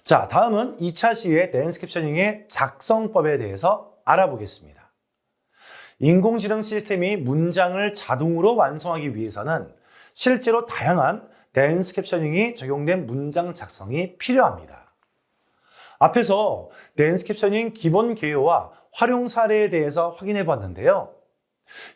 자, 다음은 2차 시의 댄스 캡셔닝의 작성법에 대해서 알아보겠습니다. 인공지능 시스템이 문장을 자동으로 완성하기 위해서는 실제로 다양한 댄스 캡셔닝이 적용된 문장 작성이 필요합니다. 앞에서 댄스 캡셔닝 기본 개요와 활용 사례에 대해서 확인해 봤는데요.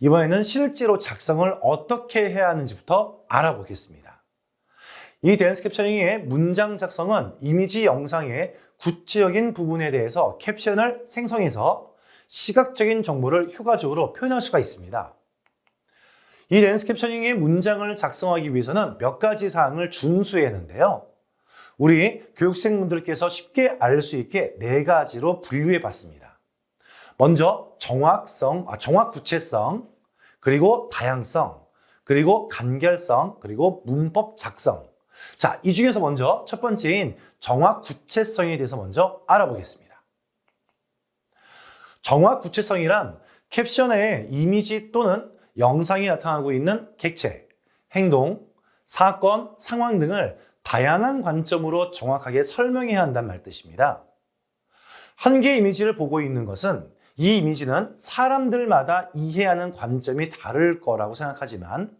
이번에는 실제로 작성을 어떻게 해야 하는지부터 알아보겠습니다. 이 댄스 캡셔닝의 문장 작성은 이미지 영상의 구체적인 부분에 대해서 캡션을 생성해서 시각적인 정보를 효과적으로 표현할 수가 있습니다. 이 댄스 캡셔닝의 문장을 작성하기 위해서는 몇 가지 사항을 준수해야 하는데요. 우리 교육생분들께서 쉽게 알 수 있게 4가지로 분류해 봤습니다. 먼저 정확 구체성, 그리고 다양성, 그리고 간결성, 그리고 문법 작성. 자, 이 중에서 먼저 첫 번째인 정확 구체성에 대해서 먼저 알아보겠습니다. 정확 구체성이란 캡션에 이미지 또는 영상이 나타나고 있는 객체, 행동, 사건, 상황 등을 다양한 관점으로 정확하게 설명해야 한다는 말 뜻입니다. 한 개의 이미지를 보고 있는 것은 이 이미지는 사람들마다 이해하는 관점이 다를 거라고 생각하지만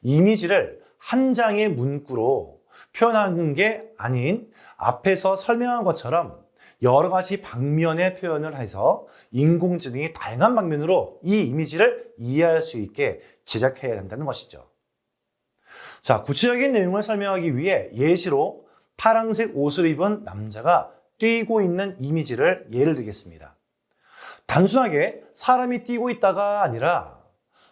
이미지를 한 장의 문구로 표현하는 게 아닌 앞에서 설명한 것처럼 여러 가지 방면의 표현을 해서 인공지능이 다양한 방면으로 이 이미지를 이해할 수 있게 제작해야 한다는 것이죠. 자, 구체적인 내용을 설명하기 위해 예시로 파란색 옷을 입은 남자가 뛰고 있는 이미지를 예를 들겠습니다. 단순하게 사람이 뛰고 있다가 아니라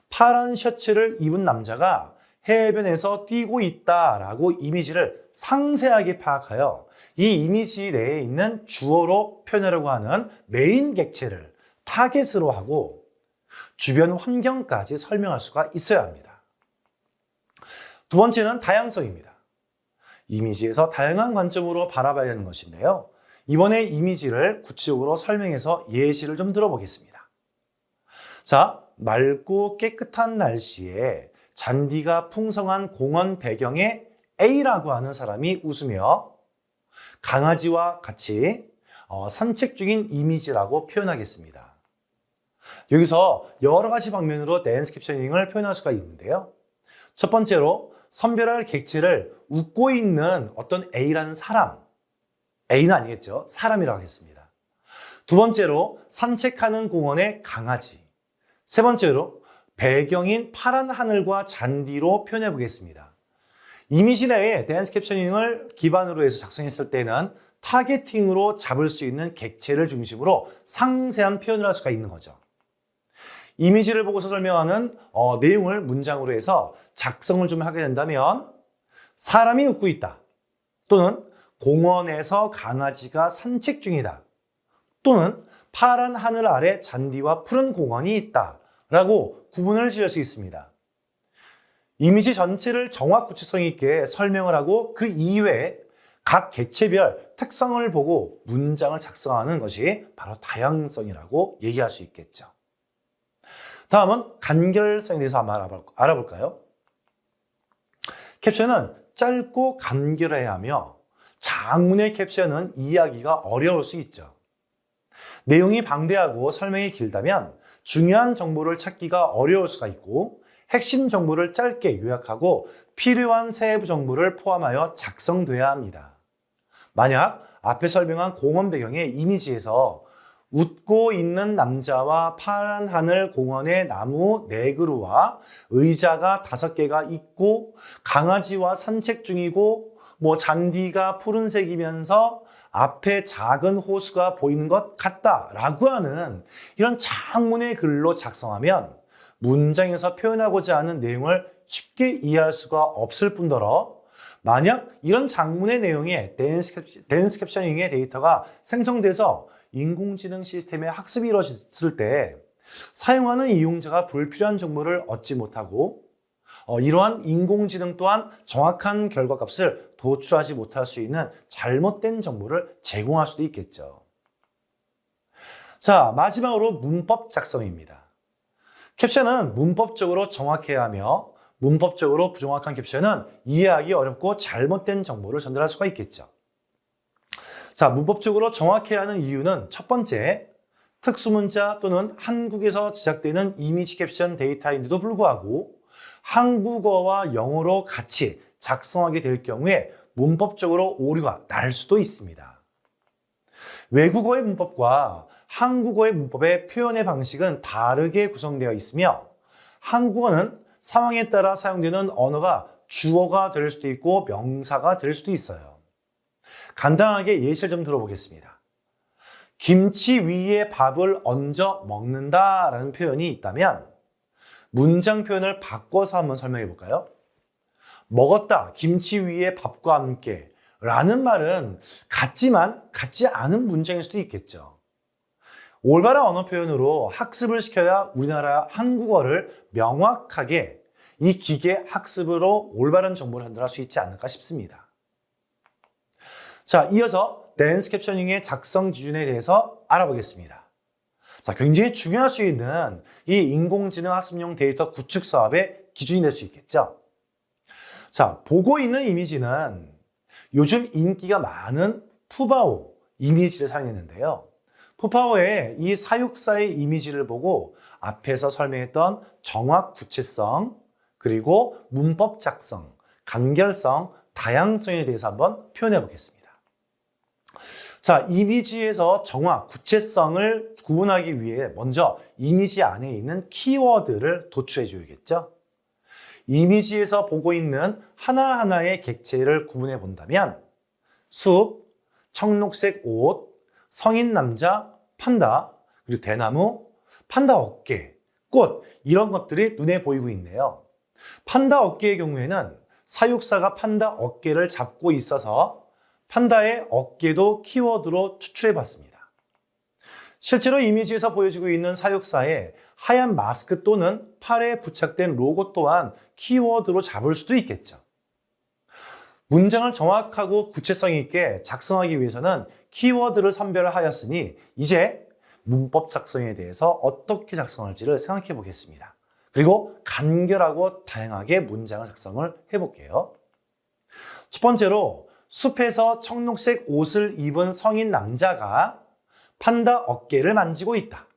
파란 셔츠를 입은 남자가 해변에서 뛰고 있다라고 이미지를 상세하게 파악하여 이 이미지 내에 있는 주어로 표현하려고 하는 메인 객체를 타겟으로 하고 주변 환경까지 설명할 수가 있어야 합니다. 두 번째는 다양성입니다. 이미지에서 다양한 관점으로 바라봐야 하는 것인데요. 이번에 이미지를 구체적으로 설명해서 예시를 좀 들어보겠습니다. 자, 맑고 깨끗한 날씨에 잔디가 풍성한 공원 배경에 A라고 하는 사람이 웃으며 강아지와 같이 산책 중인 이미지라고 표현하겠습니다. 여기서 여러 가지 방면으로 댄스 캡셔닝을 표현할 수가 있는데요. 첫 번째로 선별할 객체를 웃고 있는 어떤 A라는 사람, A는 아니겠죠. 사람이라고 하겠습니다. 두 번째로 산책하는 공원의 강아지. 세 번째로 배경인 파란 하늘과 잔디로 표현해 보겠습니다. 이미지 내에 댄스 캡셔닝을 기반으로 해서 작성했을 때는 타겟팅으로 잡을 수 있는 객체를 중심으로 상세한 표현을 할 수가 있는 거죠. 이미지를 보고서 설명하는 내용을 문장으로 해서 작성을 좀 하게 된다면 사람이 웃고 있다 또는 공원에서 강아지가 산책 중이다 또는 파란 하늘 아래 잔디와 푸른 공원이 있다 라고 구분을 지을 수 있습니다. 이미지 전체를 정확 구체성 있게 설명을 하고 그 이외에 각 객체별 특성을 보고 문장을 작성하는 것이 바로 다양성이라고 얘기할 수 있겠죠. 다음은 간결성에 대해서 한번 알아볼까요? 캡션은 짧고 간결해야 하며 장문의 캡션은 이해하기가 어려울 수 있죠. 내용이 방대하고 설명이 길다면 중요한 정보를 찾기가 어려울 수가 있고 핵심 정보를 짧게 요약하고 필요한 세부 정보를 포함하여 작성돼야 합니다. 만약 앞에 설명한 공원 배경의 이미지에서 웃고 있는 남자와 파란 하늘 공원의 나무 4그루와 의자가 5개가 있고 강아지와 산책 중이고 잔디가 푸른색이면서 앞에 작은 호수가 보이는 것 같다라고 하는 이런 장문의 글로 작성하면 문장에서 표현하고자 하는 내용을 쉽게 이해할 수가 없을 뿐더러 만약 이런 장문의 내용에 댄스 캡셔닝의 데이터가 생성돼서 인공지능 시스템의 학습이 이루어졌을 때 사용하는 이용자가 불필요한 정보를 얻지 못하고 이러한 인공지능 또한 정확한 결과값을 도출하지 못할 수 있는 잘못된 정보를 제공할 수도 있겠죠. 자, 마지막으로 문법 작성입니다. 캡션은 문법적으로 정확해야 하며 문법적으로 부정확한 캡션은 이해하기 어렵고 잘못된 정보를 전달할 수가 있겠죠. 자, 문법적으로 정확해야 하는 이유는 첫 번째, 특수문자 또는 한국에서 제작되는 이미지 캡션 데이터인데도 불구하고 한국어와 영어로 같이 작성하게 될 경우에 문법적으로 오류가 날 수도 있습니다. 외국어의 문법과 한국어의 문법의 표현의 방식은 다르게 구성되어 있으며 한국어는 상황에 따라 사용되는 언어가 주어가 될 수도 있고 명사가 될 수도 있어요. 간단하게 예시를 좀 들어보겠습니다. 김치 위에 밥을 얹어 먹는다라는 표현이 있다면 문장 표현을 바꿔서 한번 설명해 볼까요? 먹었다, 김치 위에 밥과 함께 라는 말은 같지만 같지 않은 문장일 수도 있겠죠. 올바른 언어 표현으로 학습을 시켜야 우리나라 한국어를 명확하게 이 기계 학습으로 올바른 정보를 전달할 수 있지 않을까 싶습니다. 자, 이어서 댄스 캡셔닝의 작성 기준에 대해서 알아보겠습니다. 자, 굉장히 중요할 수 있는 이 인공지능 학습용 데이터 구축 사업의 기준이 될 수 있겠죠. 자, 보고 있는 이미지는 요즘 인기가 많은 푸바오 이미지를 사용했는데요. 푸바오의 이 사육사의 이미지를 보고 앞에서 설명했던 정확 구체성, 그리고 문법 작성, 간결성, 다양성에 대해서 한번 표현해 보겠습니다. 자, 이미지에서 정확, 구체성을 구분하기 위해 먼저 이미지 안에 있는 키워드를 도출해 줘야겠죠. 이미지에서 보고 있는 하나하나의 객체를 구분해 본다면 숲, 청록색 옷, 성인 남자, 판다, 그리고 대나무, 판다 어깨, 꽃 이런 것들이 눈에 보이고 있네요. 판다 어깨의 경우에는 사육사가 판다 어깨를 잡고 있어서 판다의 어깨도 키워드로 추출해 봤습니다. 실제로 이미지에서 보여지고 있는 사육사의 하얀 마스크 또는 팔에 부착된 로고 또한 키워드로 잡을 수도 있겠죠. 문장을 정확하고 구체성 있게 작성하기 위해서는 키워드를 선별하였으니 이제 문법 작성에 대해서 어떻게 작성할지를 생각해 보겠습니다. 그리고 간결하고 다양하게 문장을 작성을 해볼게요. 첫 번째로 숲에서 청록색 옷을 입은 성인 남자가 판다 어깨를 만지고 있다.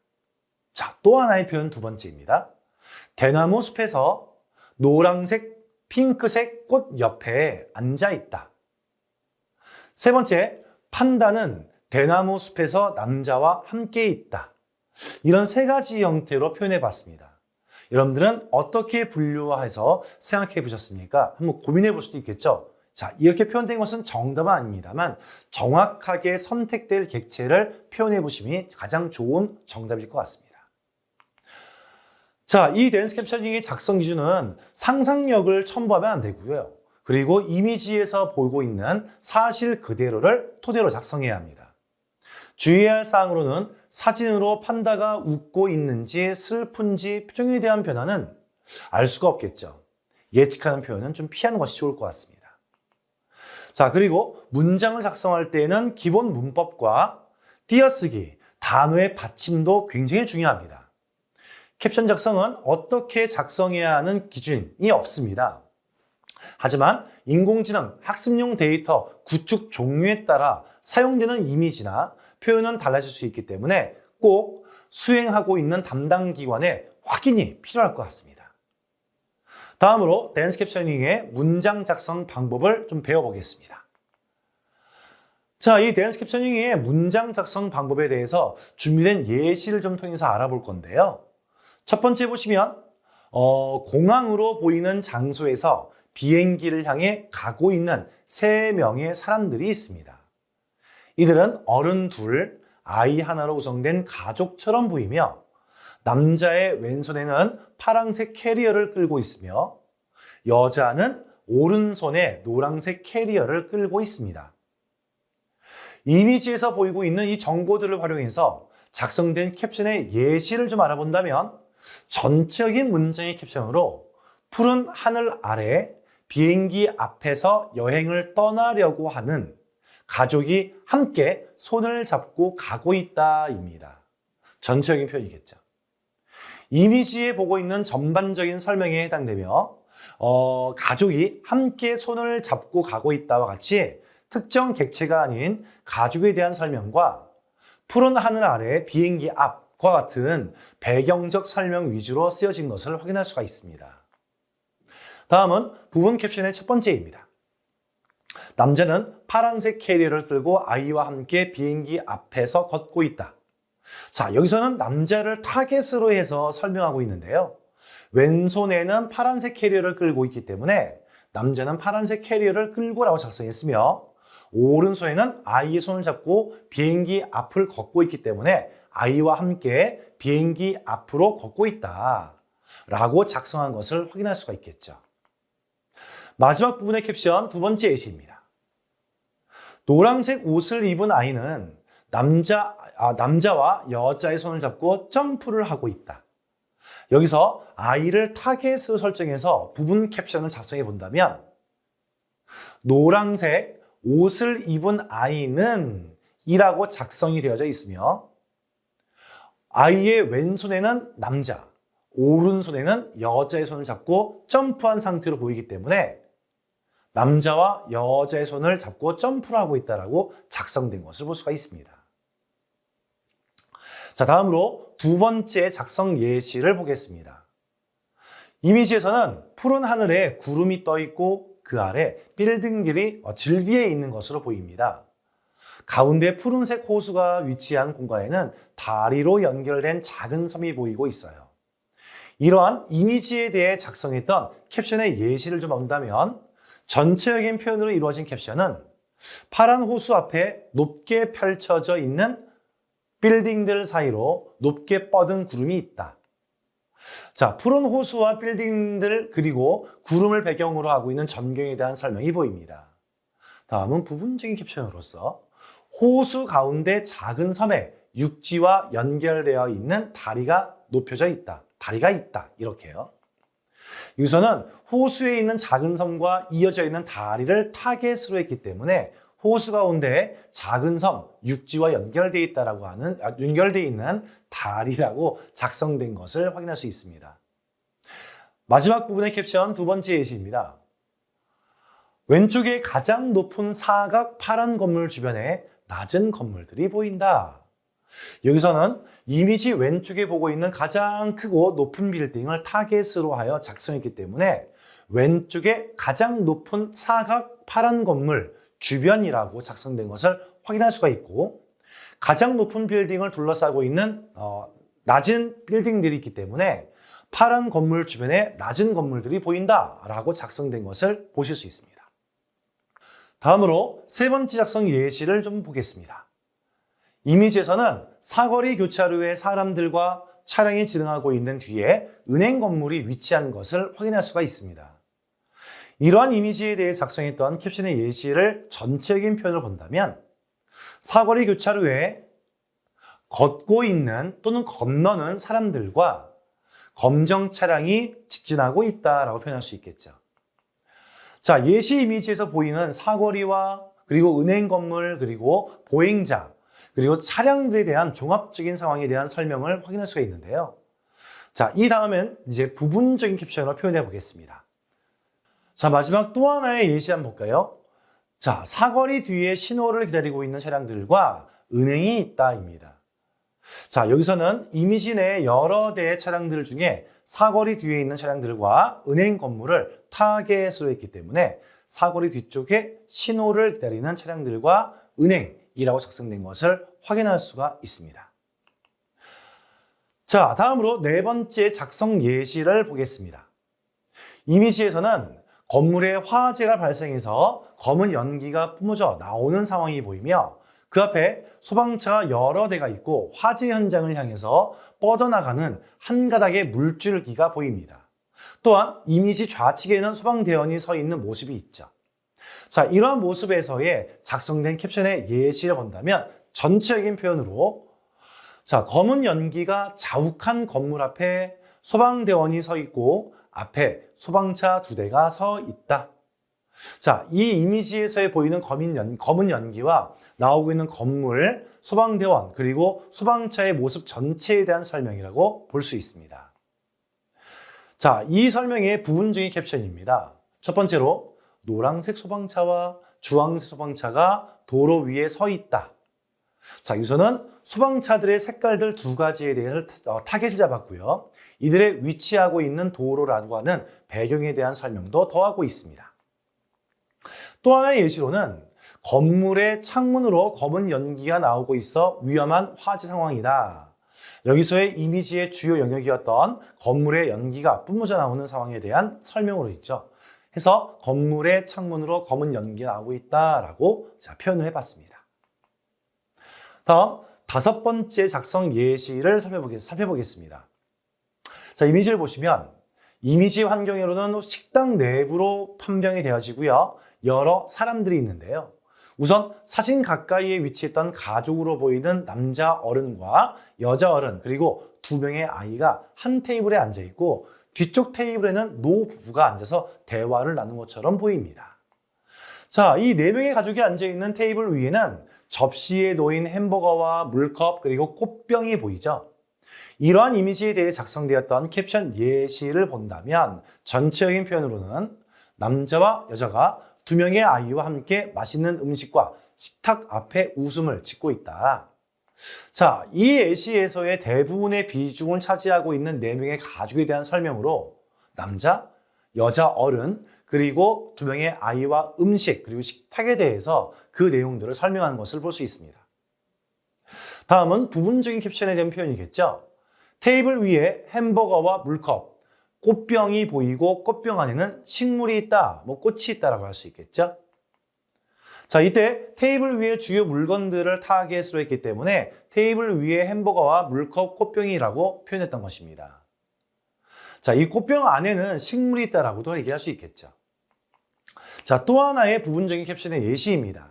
자, 또 하나의 표현 두 번째입니다. 대나무 숲에서 노란색, 핑크색 꽃 옆에 앉아 있다. 세 번째, 판다는 대나무 숲에서 남자와 함께 있다. 이런 세 가지 형태로 표현해 봤습니다. 여러분들은 어떻게 분류해서 생각해 보셨습니까? 한번 고민해 볼 수도 있겠죠? 자, 이렇게 표현된 것은 정답은 아닙니다만 정확하게 선택될 객체를 표현해 보심이 가장 좋은 정답일 것 같습니다. 자, 이 댄스 캡셔닝의 작성 기준은 상상력을 첨부하면 안 되고요. 그리고 이미지에서 보고 있는 사실 그대로를 토대로 작성해야 합니다. 주의해야 할 사항으로는 사진으로 판다가 웃고 있는지 슬픈지 표정에 대한 변화는 알 수가 없겠죠. 예측하는 표현은 좀 피하는 것이 좋을 것 같습니다. 자, 그리고 문장을 작성할 때에는 기본 문법과 띄어쓰기, 단어의 받침도 굉장히 중요합니다. 캡션 작성은 어떻게 작성해야 하는 기준이 없습니다. 하지만 인공지능 학습용 데이터 구축 종류에 따라 사용되는 이미지나 표현은 달라질 수 있기 때문에 꼭 수행하고 있는 담당 기관의 확인이 필요할 것 같습니다. 다음으로 댄스 캡셔닝의 문장 작성 방법을 좀 배워보겠습니다. 자, 이 댄스 캡셔닝의 문장 작성 방법에 대해서 준비된 예시를 좀 통해서 알아볼 건데요. 첫 번째 보시면 공항으로 보이는 장소에서 비행기를 향해 가고 있는 3명의 사람들이 있습니다. 이들은 어른 둘, 아이 하나로 구성된 가족처럼 보이며 남자의 왼손에는 파란색 캐리어를 끌고 있으며 여자는 오른손에 노란색 캐리어를 끌고 있습니다. 이미지에서 보이고 있는 이 정보들을 활용해서 작성된 캡션의 예시를 좀 알아본다면 전체적인 문장의 캡션으로 푸른 하늘 아래 비행기 앞에서 여행을 떠나려고 하는 가족이 함께 손을 잡고 가고 있다입니다. 전체적인 표현이겠죠. 이미지에 보고 있는 전반적인 설명에 해당되며 가족이 함께 손을 잡고 가고 있다와 같이 특정 객체가 아닌 가족에 대한 설명과 푸른 하늘 아래 비행기 앞과 같은 배경적 설명 위주로 쓰여진 것을 확인할 수가 있습니다. 다음은 부분 캡션의 첫 번째입니다. 남자는 파란색 캐리어를 끌고 아이와 함께 비행기 앞에서 걷고 있다. 자, 여기서는 남자를 타겟으로 해서 설명하고 있는데요. 왼손에는 파란색 캐리어를 끌고 있기 때문에 남자는 파란색 캐리어를 끌고라고 작성했으며, 오른손에는 아이의 손을 잡고 비행기 앞을 걷고 있기 때문에 아이와 함께 비행기 앞으로 걷고 있다 라고 작성한 것을 확인할 수가 있겠죠. 마지막 부분의 캡션 두 번째 예시입니다. 노란색 옷을 입은 아이는 남자와 여자의 손을 잡고 점프를 하고 있다. 여기서 아이를 타겟으로 설정해서 부분 캡션을 작성해 본다면, 노란색 옷을 입은 아이는 이라고 작성이 되어져 있으며, 아이의 왼손에는 남자, 오른손에는 여자의 손을 잡고 점프한 상태로 보이기 때문에 남자와 여자의 손을 잡고 점프를 하고 있다라고 작성된 것을 볼 수가 있습니다. 자, 다음으로 두 번째 작성 예시를 보겠습니다. 이미지에서는 푸른 하늘에 구름이 떠 있고 그 아래 빌딩들이 질비해 있는 것으로 보입니다. 가운데 푸른색 호수가 위치한 공간에는 다리로 연결된 작은 섬이 보이고 있어요. 이러한 이미지에 대해 작성했던 캡션의 예시를 좀 본다면, 전체적인 표현으로 이루어진 캡션은 파란 호수 앞에 높게 펼쳐져 있는 빌딩들 사이로 높게 뻗은 구름이 있다. 자, 푸른 호수와 빌딩들 그리고 구름을 배경으로 하고 있는 전경에 대한 설명이 보입니다. 다음은 부분적인 캡션으로서 호수 가운데 작은 섬에 육지와 연결되어 있는 다리가 높여져 있다. 다리가 있다. 이렇게요. 여기서는 호수에 있는 작은 섬과 이어져 있는 다리를 타겟으로 했기 때문에 호수 가운데 작은 섬, 육지와 연결되어 있다라고 하는, 연결되어 있는 다리라고 작성된 것을 확인할 수 있습니다. 마지막 부분의 캡션 두 번째 예시입니다. 왼쪽에 가장 높은 사각 파란 건물 주변에 낮은 건물들이 보인다. 여기서는 이미지 왼쪽에 보고 있는 가장 크고 높은 빌딩을 타겟으로 하여 작성했기 때문에 왼쪽에 가장 높은 사각 파란 건물 주변이라고 작성된 것을 확인할 수가 있고, 가장 높은 빌딩을 둘러싸고 있는 낮은 빌딩들이 있기 때문에 파란 건물 주변에 낮은 건물들이 보인다라고 작성된 것을 보실 수 있습니다. 다음으로 세 번째 작성 예시를 좀 보겠습니다. 이미지에서는 사거리 교차로에 사람들과 차량이 지나가고 있는 뒤에 은행 건물이 위치한 것을 확인할 수가 있습니다. 이러한 이미지에 대해 작성했던 캡션의 예시를 전체적인 표현을 본다면, 사거리 교차로에 걷고 있는 또는 건너는 사람들과 검정 차량이 직진하고 있다라고 표현할 수 있겠죠. 자, 예시 이미지에서 보이는 사거리와 그리고 은행 건물 그리고 보행자 그리고 차량들에 대한 종합적인 상황에 대한 설명을 확인할 수가 있는데요. 자, 이 다음엔 이제 부분적인 캡션으로 표현해 보겠습니다. 자, 마지막 또 하나의 예시 한번 볼까요? 자, 사거리 뒤에 신호를 기다리고 있는 차량들과 은행이 있다입니다. 자, 여기서는 이미지 내 여러 대의 차량들 중에 사거리 뒤에 있는 차량들과 은행 건물을 타겟으로 했기 때문에 사거리 뒤쪽에 신호를 기다리는 차량들과 은행이라고 작성된 것을 확인할 수가 있습니다. 자, 다음으로 네 번째 작성 예시를 보겠습니다. 이미지에서는 건물에 화재가 발생해서 검은 연기가 뿜어져 나오는 상황이 보이며, 그 앞에 소방차가 여러 대가 있고 화재 현장을 향해서 뻗어나가는 한 가닥의 물줄기가 보입니다. 또한 이미지 좌측에는 소방대원이 서 있는 모습이 있죠. 자, 이러한 모습에서의 작성된 캡션의 예시를 본다면 전체적인 표현으로, 자, 검은 연기가 자욱한 건물 앞에 소방대원이 서 있고 앞에 소방차 2대가 서 있다. 자, 이 이미지에서 보이는 검은 연기와 나오고 있는 건물, 소방대원, 그리고 소방차의 모습 전체에 대한 설명이라고 볼 수 있습니다. 자, 이 설명의 부분적인 캡션입니다. 첫 번째로 노란색 소방차와 주황색 소방차가 도로 위에 서 있다. 자, 여기서는 소방차들의 색깔들 두 가지에 대해서 타겟을 잡았고요. 이들의 위치하고 있는 도로라고 하는 배경에 대한 설명도 더하고 있습니다. 또 하나의 예시로는 건물의 창문으로 검은 연기가 나오고 있어 위험한 화재 상황이다. 여기서의 이미지의 주요 영역이었던 건물의 연기가 뿜어져 나오는 상황에 대한 설명으로 있죠. 해서 건물의 창문으로 검은 연기가 나오고 있다라고 표현을 해봤습니다. 다음 5번째 작성 예시를 살펴보겠습니다. 자, 이미지를 보시면 이미지 환경으로는 식당 내부로 판명이 되어지고요. 여러 사람들이 있는데요. 우선 사진 가까이에 위치했던 가족으로 보이는 남자 어른과 여자 어른 그리고 2명의 아이가 한 테이블에 앉아 있고 뒤쪽 테이블에는 노 부부가 앉아서 대화를 나눈 것처럼 보입니다. 자, 이 4명의 가족이 앉아 있는 테이블 위에는 접시에 놓인 햄버거와 물컵 그리고 꽃병이 보이죠. 이러한 이미지에 대해 작성되었던 캡션 예시를 본다면 전체적인 표현으로는 남자와 여자가 2명의 아이와 함께 맛있는 음식과 식탁 앞에 웃음을 짓고 있다. 자, 이 예시에서의 대부분의 비중을 차지하고 있는 4명의 가족에 대한 설명으로 남자, 여자 어른, 그리고 2명의 아이와 음식, 그리고 식탁에 대해서 그 내용들을 설명하는 것을 볼 수 있습니다. 다음은 부분적인 캡션에 대한 표현이겠죠. 테이블 위에 햄버거와 물컵, 꽃병이 보이고 꽃병 안에는 식물이 있다, 꽃이 있다라고 할 수 있겠죠. 자, 이때 테이블 위에 주요 물건들을 타겟으로 했기 때문에 테이블 위에 햄버거와 물컵, 꽃병이라고 표현했던 것입니다. 자, 이 꽃병 안에는 식물이 있다라고도 얘기할 수 있겠죠. 자, 또 하나의 부분적인 캡션의 예시입니다.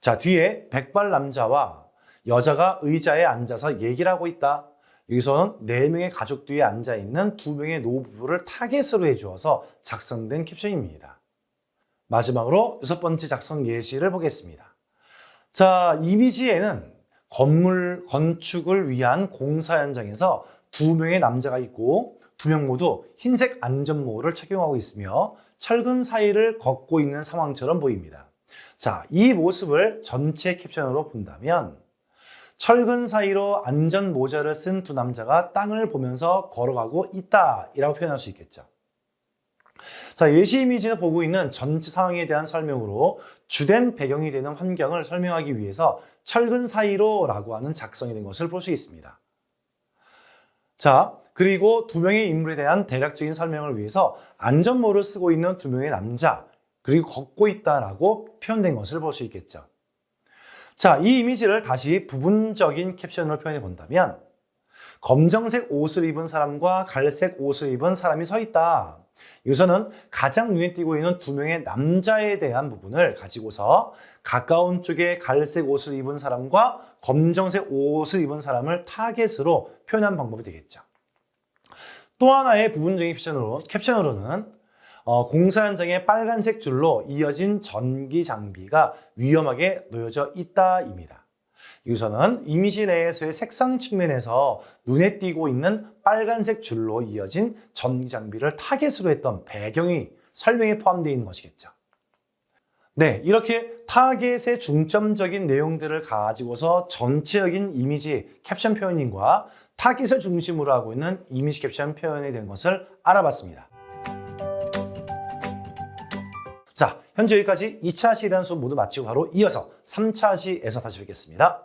자, 뒤에 백발 남자와 여자가 의자에 앉아서 얘기를 하고 있다. 여기서는 4명의 가족 뒤에 앉아있는 2명의 노부부를 타겟으로 해주어서 작성된 캡션입니다. 마지막으로 6번째 작성 예시를 보겠습니다. 자, 이미지에는 건축을 위한 공사 현장에서 2명의 남자가 있고 2명 모두 흰색 안전모를 착용하고 있으며 철근 사이를 걷고 있는 상황처럼 보입니다. 자, 이 모습을 전체 캡션으로 본다면 철근 사이로 안전 모자를 쓴 2 남자가 땅을 보면서 걸어가고 있다 이라고 표현할 수 있겠죠. 자, 예시 이미지를 보고 있는 전체 상황에 대한 설명으로 주된 배경이 되는 환경을 설명하기 위해서 철근 사이로 라고 하는 작성이 된 것을 볼 수 있습니다. 자, 그리고 2명의 인물에 대한 대략적인 설명을 위해서 안전모를 쓰고 있는 2명의 남자 그리고 걷고 있다라고 표현된 것을 볼 수 있겠죠. 자, 이 이미지를 다시 부분적인 캡션으로 표현해 본다면 검정색 옷을 입은 사람과 갈색 옷을 입은 사람이 서 있다. 여기서는 가장 눈에 띄고 있는 2명의 남자에 대한 부분을 가지고서 가까운 쪽에 갈색 옷을 입은 사람과 검정색 옷을 입은 사람을 타겟으로 표현한 방법이 되겠죠. 또 하나의 부분적인 캡션으로는 공사 현장에 빨간색 줄로 이어진 전기 장비가 위험하게 놓여져 있다입니다. 여기서는 이미지 내에서의 색상 측면에서 눈에 띄고 있는 빨간색 줄로 이어진 전기 장비를 타겟으로 했던 배경이 설명에 포함되어 있는 것이겠죠. 네, 이렇게 타겟의 중점적인 내용들을 가지고서 전체적인 이미지 캡션 표현인과 타깃을 중심으로 하고 있는 이미지 캡션 표현에 대한 것을 알아봤습니다. 자, 현재 여기까지 2차 시에 대한 수업 모두 마치고 바로 이어서 3차 시에서 다시 뵙겠습니다.